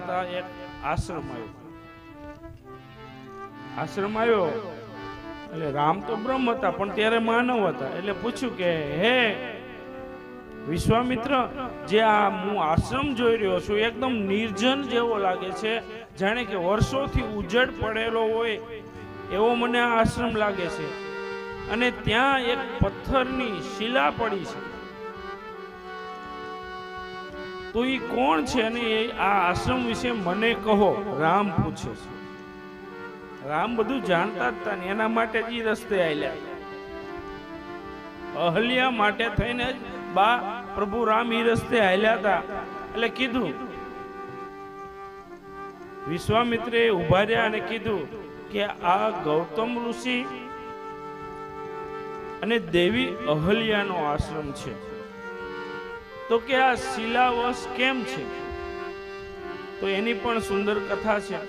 હતા એક આશ્રમ આવ્યો એટલે રામ તો બ્રહ્મ હતા પણ ત્યારે માનવ હતા એટલે પૂછ્યું કે હે વિશ્વામિત્ર, જે આ હું આશ્રમ જોઈ રહ્યો છું એકદમ નિર્જન જેવો લાગે છે, જાણે કે વર્ષોથી ઉજળ પડેલો હોય એવો મને આ આશ્રમ લાગે છે, અને ત્યાં એક પથ્થરની શિલા પડી છે, તો એ કોણ છે અને આ આશ્રમ વિશે મને કહો, રામ પૂછે છે. રામ બધું જાણતા જ હતા ને એના માટે જ રસ્તે આલ્યા. અહલ્યા માટે થઈને બા પ્રભુ રામ ઈ રસ્તે હાલ્યા હતા. એટલે કીધું, વિશ્વામિત્રે ઉભા રહ્યા અને કીધું કે આ ગૌતમ ઋષિ અને દેવી અહલ્યાનો આશ્રમ છે, તો કે આ શિલાવશ કેમ છે? તો એની પણ સુંદર કથા છે.